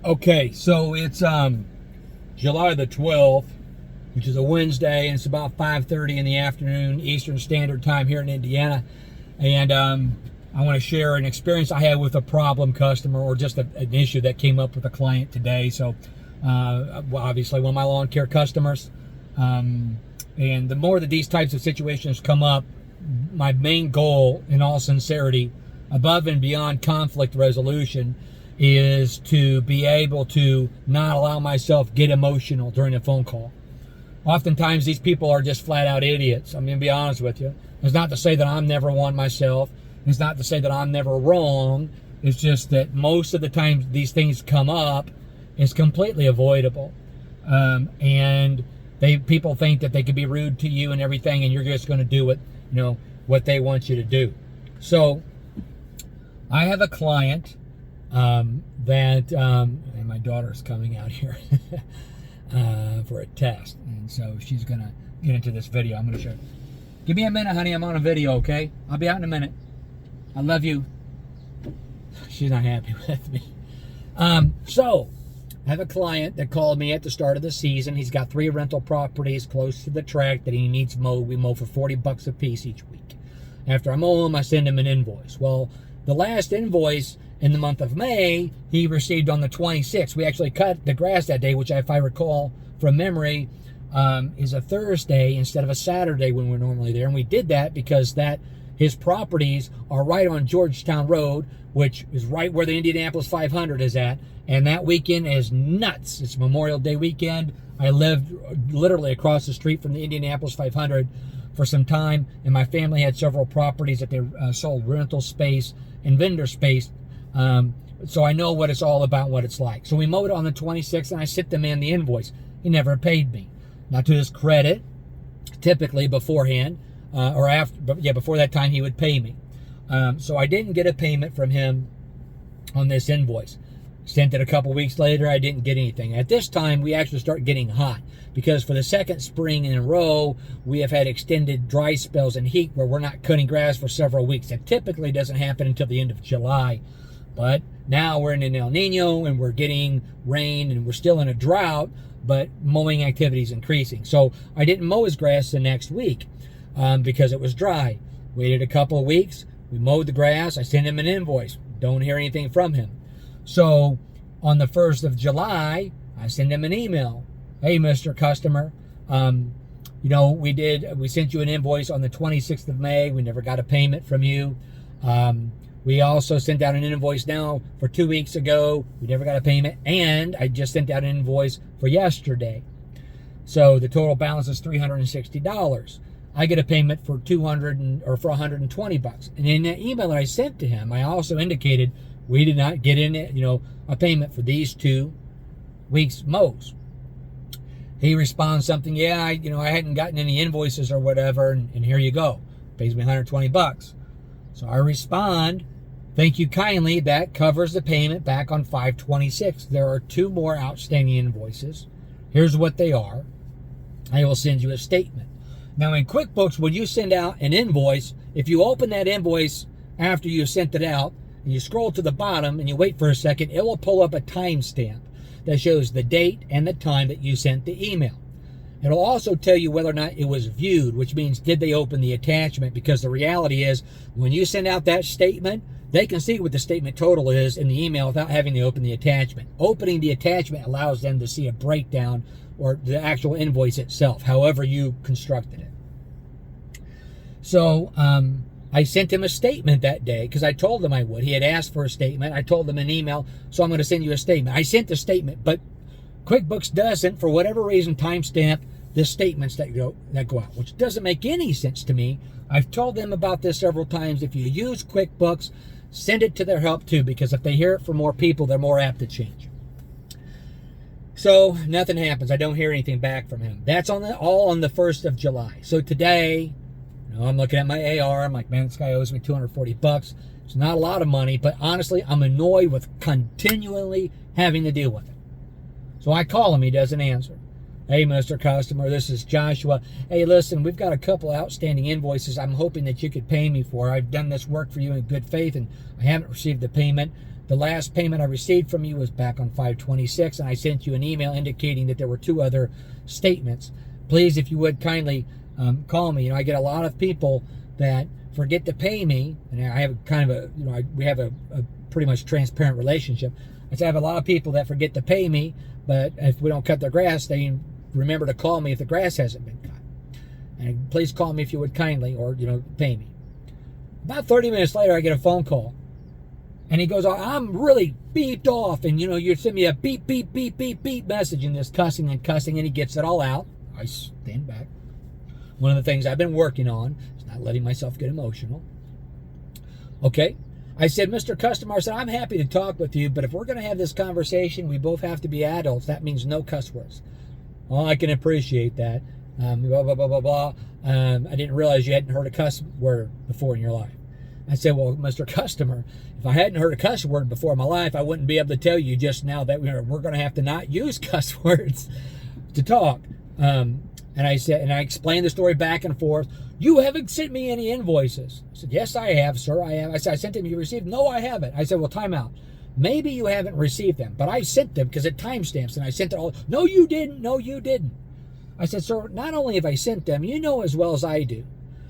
Okay, so it's July the 12th, which is a Wednesday, and it's about 5:30 in the afternoon Eastern Standard Time here in Indiana. And I want to share an experience I had with a problem customer, or just an issue that came up with a client today. So obviously one of my lawn care customers. And the more that these types of situations come up, my main goal, in all sincerity, above and beyond conflict resolution, is to be able to not allow myself get emotional during a phone call. Oftentimes these people are just flat out idiots. I'm going to be honest with you. It's not to say that I'm never one myself. It's not to say that I'm never wrong. It's just that most of the time these things come up, it's completely avoidable. And people think that they can be rude to you and everything, and you're just going to do what they want you to do. So I have a client and my daughter's coming out here for a test, and so she's gonna get into this video. I'm gonna show you. Give me a minute, honey. I'm on a video, okay? I'll be out in a minute. I love you. She's not happy with me. So I have a client that called me at the start of the season. He's got 3 rental properties close to the track that he needs mowed. We mow for $40 a piece each week. After I mow them, I send him an invoice. Well, the last invoice in the month of May, he received on the 26th. We actually cut the grass that day, which, if I recall from memory, is a Thursday instead of a Saturday when we're normally there. And we did that because his properties are right on Georgetown Road, which is right where the Indianapolis 500 is at. And that weekend is nuts. It's Memorial Day weekend. I lived literally across the street from the Indianapolis 500 for some time, and my family had several properties that they sold rental space and vendor space. So I know what it's all about, what it's like. So we mowed it on the 26th, and I sent the man the invoice. He never paid me. Now, to his credit, typically beforehand, or after, but yeah, before that time, he would pay me. So I didn't get a payment from him on this invoice. Sent it a couple weeks later, I didn't get anything. At this time, we actually start getting hot, because for the second spring in a row, we have had extended dry spells and heat where we're not cutting grass for several weeks. That typically doesn't happen until the end of July. But now we're in an El Nino, and we're getting rain, and we're still in a drought, but mowing activity is increasing. So I didn't mow his grass the next week because it was dry. Waited a couple of weeks. We mowed the grass. I sent him an invoice. Don't hear anything from him. So on the 1st of July, I send him an email. Hey, Mr. Customer, we sent you an invoice on the 26th of May. We never got a payment from you. We also sent out an invoice now for 2 weeks ago. We never got a payment. And I just sent out an invoice for yesterday. So the total balance is $360. I get a payment for for $120. And in the email that I sent to him, I also indicated we did not get a payment for these 2 weeks mows. He responds something, yeah, I hadn't gotten any invoices or whatever, and here you go. Pays me $120. So I respond, thank you kindly. That covers the payment back on 5/26. There are 2 more outstanding invoices. Here's what they are. I will send you a statement. Now in QuickBooks, when you send out an invoice, if you open that invoice after you've sent it out, and you scroll to the bottom and you wait for a second, it will pull up a timestamp that shows the date and the time that you sent the email. It'll also tell you whether or not it was viewed, which means did they open the attachment, because the reality is when you send out that statement, they can see what the statement total is in the email without having to open the attachment. Opening the attachment allows them to see a breakdown or the actual invoice itself, however you constructed it. So, I sent him a statement that day because I told him I would. He had asked for a statement. I told him an email, so I'm going to send you a statement. I sent the statement, but QuickBooks doesn't, for whatever reason, timestamp the statements that go out, which doesn't make any sense to me. I've told them about this several times. If you use QuickBooks, send it to their help too, because if they hear it from more people, they're more apt to change. So nothing happens. I don't hear anything back from him. That's all on the 1st of July. So today, I'm looking at my AR. I'm like, man, this guy owes me $240. It's not a lot of money, but honestly, I'm annoyed with continually having to deal with it. So I call him. He doesn't answer. Hey, Mr. Customer, this is Joshua. Hey, listen, we've got a couple outstanding invoices I'm hoping that you could pay me for. I've done this work for you in good faith, and I haven't received the payment. The last payment I received from you was back on 5/26, and I sent you an email indicating that there were 2 other statements. Please, if you would kindly call me. I get a lot of people that forget to pay me, and I have kind of we have a pretty much transparent relationship. I have a lot of people that forget to pay me, but if we don't cut their grass, they remember to call me if the grass hasn't been cut. And please call me if you would kindly, or pay me. About 30 minutes later, I get a phone call, and he goes, I'm really beeped off, and you send me a beep, beep, beep, beep, beep message, and this cussing and cussing, and he gets it all out. I stand back. One of the things I've been working on is not letting myself get emotional. Okay. I said, Mr. Customer, I said, I'm happy to talk with you, but if we're going to have this conversation, we both have to be adults. That means no cuss words. Well, I can appreciate that. Blah, blah, blah, blah, blah. I didn't realize you hadn't heard a cuss word before in your life. I said, well, Mr. Customer, if I hadn't heard a cuss word before in my life, I wouldn't be able to tell you just now that we're going to have to not use cuss words to talk. And I said, and I explained the story back and forth. You haven't sent me any invoices. I said, yes, I have, sir. I have. I said, I sent them. You received? No, I haven't. I said, well, time out. Maybe you haven't received them, but I sent them because it timestamps, and I sent it all. No, you didn't. No, you didn't. I said, sir, not only have I sent them, you know as well as I do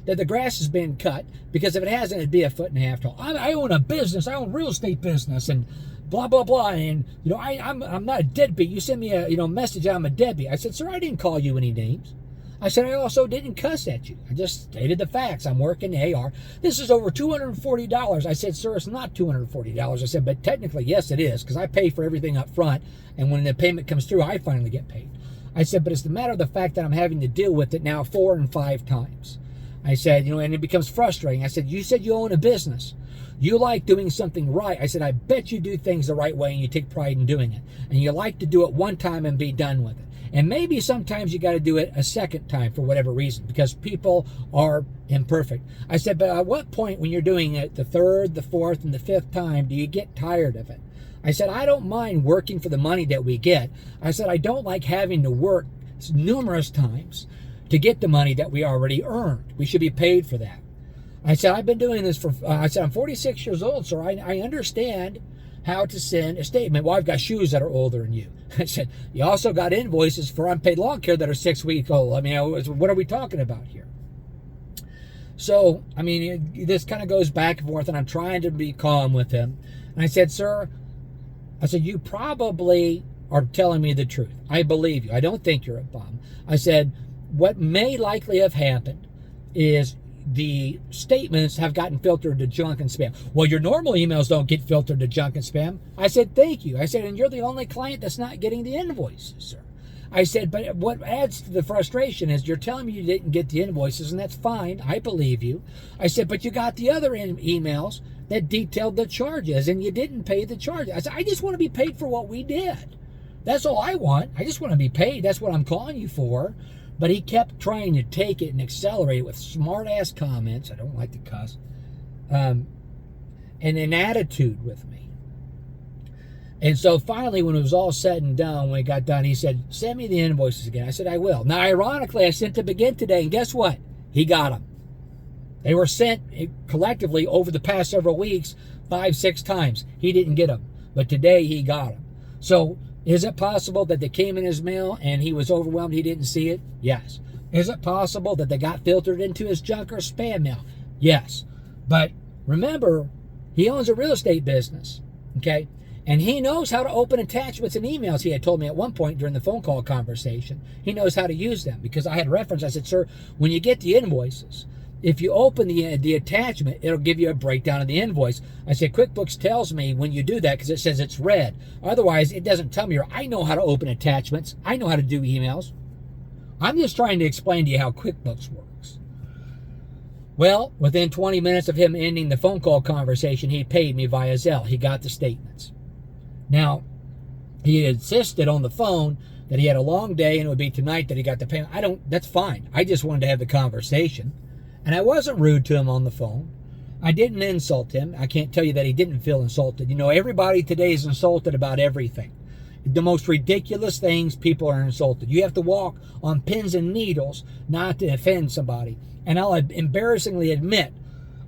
that the grass has been cut, because if it hasn't, it'd be 1.5 feet tall. I own a business. I own real estate business, and blah, blah, blah. And, I'm not a deadbeat. You send me a, message, I'm a deadbeat. I said, sir, I didn't call you any names. I said, I also didn't cuss at you. I just stated the facts. I'm working the AR. This is over $240. I said, sir, it's not $240. I said, but technically, yes, it is, because I pay for everything up front, and when the payment comes through, I finally get paid. I said, but it's the matter of the fact that I'm having to deal with it now 4 and 5 times. I said, and it becomes frustrating. I said, you said you own a business. You like doing something right. I said, I bet you do things the right way, and you take pride in doing it. And you like to do it one time and be done with it. And maybe sometimes you got to do it a second time for whatever reason, because people are imperfect. I said, but at what point when you're doing it the 3rd, the 4th, and the 5th time do you get tired of it? I said, I don't mind working for the money that we get. I said, I don't like having to work numerous times to get the money that we already earned. We should be paid for that. I said, I've been doing this I'm 46 years old, so I understand how to send a statement. Well, I've got shoes that are older than you. I said, you also got invoices for unpaid lawn care that are 6 weeks old. I mean, what are we talking about here? So, this kind of goes back and forth, and I'm trying to be calm with him. And I said, sir, you probably are telling me the truth. I believe you. I don't think you're a bum. I said, what may likely have happened is the statements have gotten filtered to junk and spam. Well, your normal emails don't get filtered to junk and spam. I said, thank you. I said, and you're the only client that's not getting the invoices, sir. I said, but what adds to the frustration is you're telling me you didn't get the invoices, and that's fine. I believe you. I said, but you got the other emails that detailed the charges, and you didn't pay the charges. I said, I just want to be paid for what we did. That's all I want. I just want to be paid. That's what I'm calling you for. But he kept trying to take it and accelerate it with smart-ass comments. I don't like to cuss. And an attitude with me. And so finally, when it was all said and done, when it got done, he said, send me the invoices again. I said, I will. Now, ironically, I sent them again today, and guess what? He got them. They were sent collectively over the past several weeks 5, 6 times. He didn't get them. But today, he got them. So is it possible that they came in his mail and he was overwhelmed, he didn't see it? Yes. Is it possible that they got filtered into his junk or spam mail? Yes. But remember, he owns a real estate business, okay? And he knows how to open attachments and emails. He had told me at one point during the phone call conversation, he knows how to use them, because I had reference. I said, sir, when you get the invoices, if you open the attachment, it'll give you a breakdown of the invoice. I said, QuickBooks tells me when you do that, because it says it's red. Otherwise, it doesn't tell me. I know how to open attachments. I know how to do emails. I'm just trying to explain to you how QuickBooks works. Well, within 20 minutes of him ending the phone call conversation, he paid me via Zelle. He got the statements. Now, he insisted on the phone that he had a long day and it would be tonight that he got the payment. That's fine. I just wanted to have the conversation. And I wasn't rude to him on the phone. I didn't insult him. I can't tell you that he didn't feel insulted. Everybody today is insulted about everything. The most ridiculous things, people are insulted. You have to walk on pins and needles not to offend somebody. And I'll embarrassingly admit,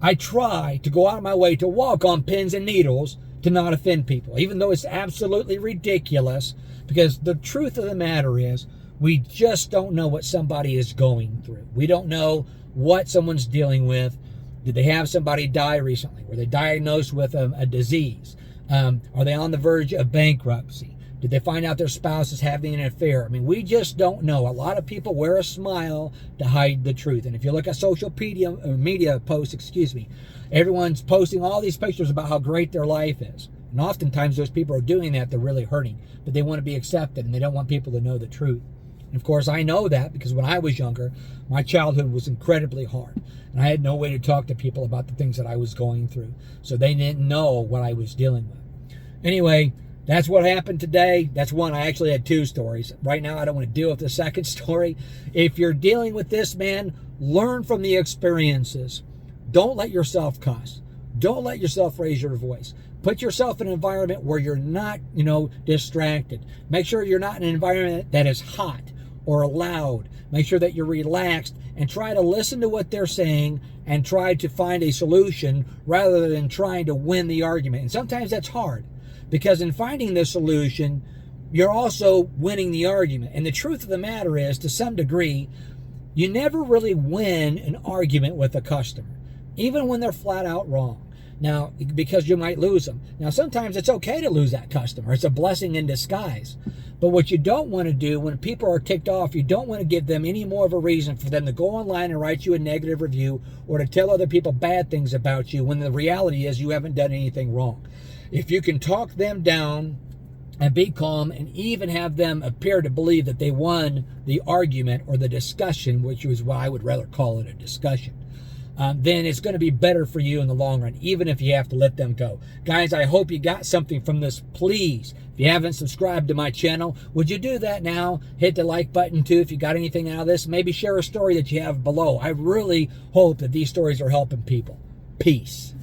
I try to go out of my way to walk on pins and needles to not offend people, even though it's absolutely ridiculous, because the truth of the matter is we just don't know what somebody is going through. We don't know what someone's dealing with. Did they have somebody die recently? Were they diagnosed with a disease? Are they on the verge of bankruptcy? Did they find out their spouse is having an affair? I mean, we just don't know. A lot of people wear a smile to hide the truth. And if you look at social media posts, everyone's posting all these pictures about how great their life is. And oftentimes those people are doing that, they're really hurting. But they want to be accepted, and they don't want people to know the truth. And of course, I know that because when I was younger, my childhood was incredibly hard. And I had no way to talk to people about the things that I was going through. So they didn't know what I was dealing with. Anyway, that's what happened today. That's one. I actually had two stories. Right now, I don't want to deal with the second story. If you're dealing with this, man, learn from the experiences. Don't let yourself cuss. Don't let yourself raise your voice. Put yourself in an environment where you're not, distracted. Make sure you're not in an environment that is hot or loud. Make sure that you're relaxed and try to listen to what they're saying and try to find a solution rather than trying to win the argument. And sometimes that's hard, because in finding the solution, you're also winning the argument. And the truth of the matter is, to some degree, you never really win an argument with a customer, even when they're flat out wrong. Now, because you might lose them. Now, sometimes it's okay to lose that customer. It's a blessing in disguise. But what you don't want to do when people are ticked off, you don't want to give them any more of a reason for them to go online and write you a negative review or to tell other people bad things about you, when the reality is you haven't done anything wrong. If you can talk them down and be calm and even have them appear to believe that they won the argument or the discussion, which is why I would rather call it a discussion, then it's going to be better for you in the long run, even if you have to let them go. Guys, I hope you got something from this. Please, if you haven't subscribed to my channel, would you do that now? Hit the like button too if you got anything out of this. Maybe share a story that you have below. I really hope that these stories are helping people. Peace.